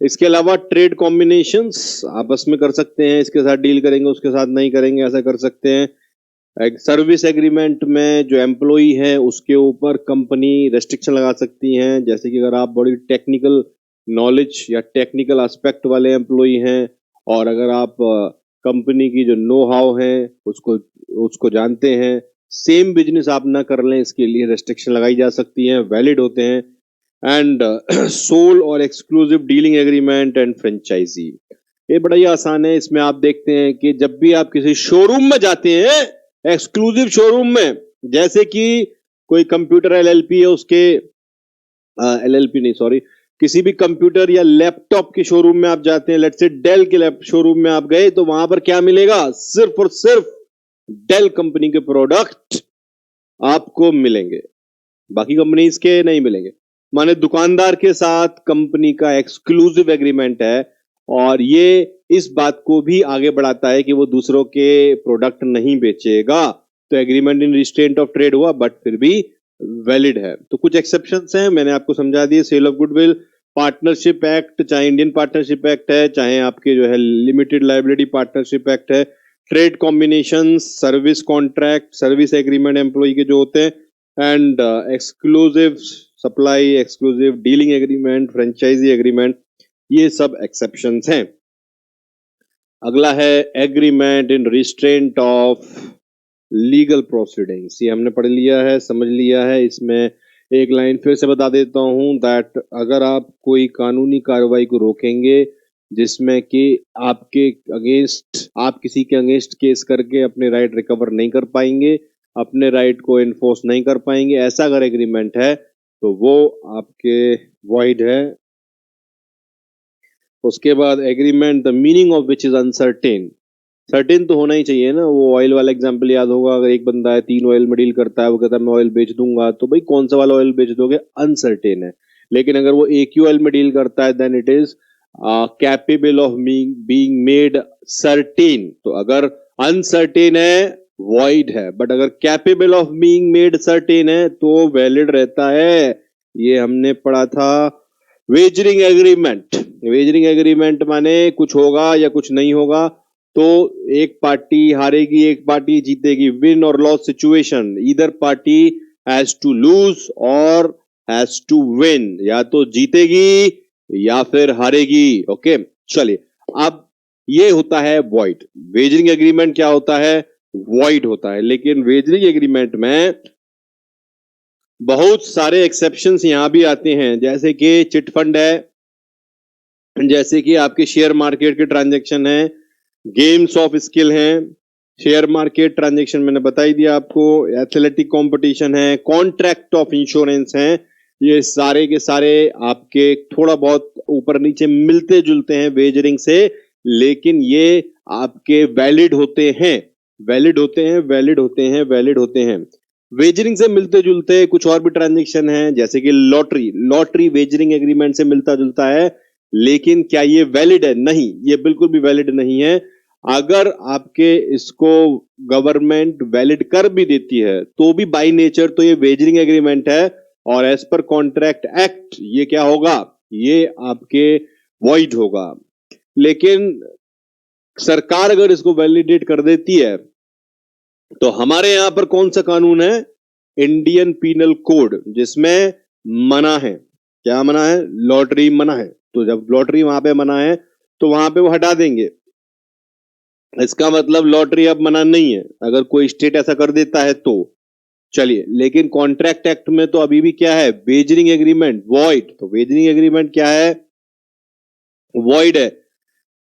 इसके अलावा ट्रेड कॉम्बिनेशंस आपस में कर सकते हैं, इसके साथ डील करेंगे, उसके साथ नहीं करेंगे, ऐसा कर सकते हैं। सर्विस एग्रीमेंट में जो एम्प्लॉई है उसके ऊपर कंपनी रेस्ट्रिक्शन लगा सकती है, जैसे कि अगर आप बड़ी टेक्निकल नॉलेज या टेक्निकल एस्पेक्ट वाले एम्प्लॉई हैं, और अगर आप कंपनी की जो नो हाउ है उसको उसको जानते हैं, सेम बिजनेस आप ना कर लें, इसके लिए रेस्ट्रिक्शन लगाई जा सकती है, वैलिड होते हैं। एंड सोल और exclusive dealing agreement and franchisee, ये बड़ा ही आसान है। इसमें आप देखते हैं कि जब भी आप किसी शोरूम में जाते हैं, एक्सक्लूसिव शोरूम में, जैसे कि कोई कंप्यूटर एलएलपी है, उसके एलएलपी नहीं सॉरी, किसी भी कंप्यूटर या लैपटॉप के शोरूम में आप जाते हैं, लेट्स से डेल के शोरूम में आप गए, तो वहां पर क्या मिलेगा? सिर्फ और सिर्फ डेल कंपनी के प्रोडक्ट आपको मिलेंगे, बाकी कंपनीज के नहीं मिलेंगे। माने दुकानदार के साथ कंपनी का एक्सक्लूसिव एग्रीमेंट है, और ये इस बात को भी आगे बढ़ाता है कि वो दूसरों के प्रोडक्ट नहीं बेचेगा। तो agreement in restraint of trade हुआ, बट फिर भी वैलिड है। तो कुछ एक्सेप्शंस हैं, मैंने आपको समझा दिए। Sale of goodwill, partnership act, चाहे इंडियन पार्टनरशिप एक्ट है, चाहे आपके जो है लिमिटेड लाइबिलिटी पार्टनरशिप एक्ट है, trade combination, service contract, service agreement employ के जो होते हैं, and exclusive supply, exclusive dealing agreement, franchisee agreement, ये सब एक्सेप्शंस हैं। अगला है agreement in restraint of legal proceedings. ये हमने पढ़ लिया है, समझ लिया है। इसमें एक लाइन फिर से बता देता हूं, दैट अगर आप कोई कानूनी कार्रवाई को रोकेंगे जिसमें कि आपके अगेंस्ट, आप किसी के अगेंस्ट केस करके अपने राइट रिकवर नहीं कर पाएंगे, अपने राइट को इन्फोर्स नहीं कर पाएंगे, ऐसा अगर एग्रीमेंट है तो वो आपके वॉइड है। उसके बाद agreement the meaning of which is uncertain. Certain तो होना ही चाहिए ना। वो ऑयल वाला एग्जांपल याद होगा, अगर एक बंदा है 3 ऑयल में डील करता है, वो कहता है मैं ऑयल बेच दूंगा, तो भाई कौन सा वाला ऑयल बेच दोगे, अनसर्टेन है। लेकिन अगर वो एक ही ऑयल में डील करता है then it is capable of being made certain. तो अगर अनसर्टेन है वॉइड है, बट अगर capable of being made certain है तो वैलिड रहता है। ये हमने पढ़ा था। वेजरिंग एग्रीमेंट, वेजरिंग एग्रीमेंट माने कुछ होगा या कुछ नहीं होगा, तो एक पार्टी हारेगी एक पार्टी जीतेगी, विन और loss situation, either party has to lose और हैज टू विन, या तो जीतेगी या फिर हारेगी। ओके चलिए, अब ये होता है वॉइड। वेजरिंग एग्रीमेंट क्या होता है, वॉइड होता है। लेकिन वेजरिंग एग्रीमेंट में बहुत सारे एक्सेप्शंस यहां भी आते हैं, जैसे कि चिट फंड है, जैसे कि आपके शेयर मार्केट के ट्रांजैक्शन है, गेम्स ऑफ स्किल हैं, शेयर मार्केट ट्रांजैक्शन मैंने बता ही दिया आपको, एथलेटिक कंपटीशन है, कॉन्ट्रैक्ट ऑफ इंश्योरेंस हैं। ये सारे के सारे आपके थोड़ा बहुत ऊपर नीचे मिलते जुलते हैं वेजरिंग से, लेकिन ये आपके वैलिड होते हैं, वैलिड होते हैं, वैलिड होते हैं, वैलिड होते हैं। वेजरिंग से मिलते जुलते कुछ और भी ट्रांजेक्शन है, जैसे कि लॉटरी, लॉटरी वेजरिंग एग्रीमेंट से मिलता जुलता है, लेकिन क्या ये वैलिड है, नहीं, ये बिल्कुल भी वैलिड नहीं है। अगर आपके इसको गवर्नमेंट वैलिड कर भी देती है तो भी बाय नेचर तो ये वेजरिंग एग्रीमेंट है, और एज पर कॉन्ट्रैक्ट एक्ट ये क्या होगा, ये आपके वॉइड होगा। लेकिन सरकार अगर इसको वैलिडेट कर देती है, तो हमारे यहां पर कौन सा कानून है, इंडियन पीनल कोड, जिसमें मना है, क्या मना है, लॉटरी मना है। तो जब लॉटरी वहां पे मना है तो वहां पे वो हटा देंगे, इसका मतलब लॉटरी अब मना नहीं है, अगर कोई स्टेट ऐसा कर देता है तो। चलिए, लेकिन कॉन्ट्रैक्ट एक्ट में तो अभी भी क्या है, वेजरिंग एग्रीमेंट वॉइड। तो वेजरिंग एग्रीमेंट क्या है, वॉइड है।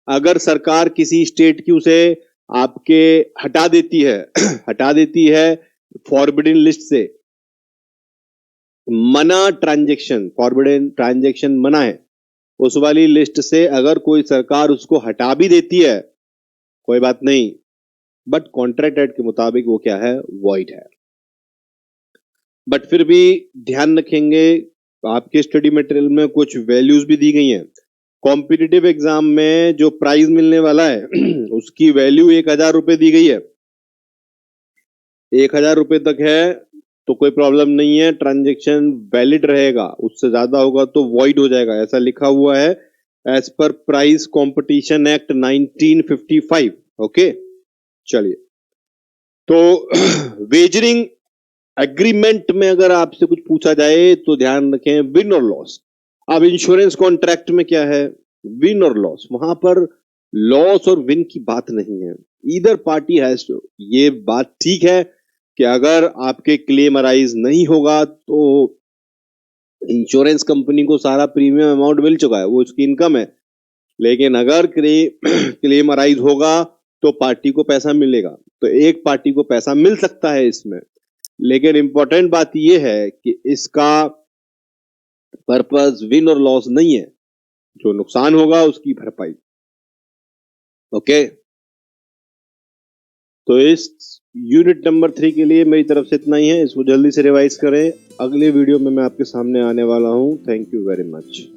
अगर सरकार किसी स्टेट की उसे आपके हटा देती है हटा देती है फॉरबिडन लिस्ट से, मना ट्रांजैक्शन, फॉरबिडन ट्रांजैक्शन मना है, उस वाली लिस्ट से अगर कोई सरकार उसको हटा भी देती है कोई बात नहीं, बट कॉन्ट्रैक्ट एक्ट के मुताबिक वो क्या है, वॉइड है। बट फिर भी ध्यान रखेंगे, आपके स्टडी मटेरियल में कुछ वैल्यूज भी दी गई हैं। कॉम्पिटिटिव एग्जाम में जो प्राइज मिलने वाला है उसकी वैल्यू 1,000 रुपए दी गई है, 1,000 रुपए तक है तो कोई प्रॉब्लम नहीं है, ट्रांजैक्शन वैलिड रहेगा, उससे ज्यादा होगा तो वॉइड हो जाएगा, ऐसा लिखा हुआ है एज पर प्राइस कंपटीशन एक्ट 1955। ओके चलिए, तो वेजरिंग एग्रीमेंट में अगर आपसे कुछ पूछा जाए तो ध्यान रखें विन और लॉस। अब इंश्योरेंस कॉन्ट्रैक्ट में क्या है, विन और लॉस, वहां पर लॉस और विन की बात नहीं है, ईदर पार्टी हैज टू। ये बात ठीक है कि अगर आपके क्लेम अराइज नहीं होगा तो इंश्योरेंस कंपनी को सारा प्रीमियम अमाउंट मिल चुका है, वो उसकी इनकम है। लेकिन अगर क्लेम अराइज होगा तो पार्टी को पैसा मिलेगा, तो एक पार्टी को पैसा मिल सकता है इसमें। लेकिन इंपॉर्टेंट बात यह है कि इसका पर्पस विन और लॉस नहीं है, जो नुकसान होगा उसकी भरपाई। ओके, तो इस यूनिट नंबर 3 के लिए मेरी तरफ से इतना ही है, इसको जल्दी से रिवाइज करें, अगले वीडियो में मैं आपके सामने आने वाला हूं। Thank you very much.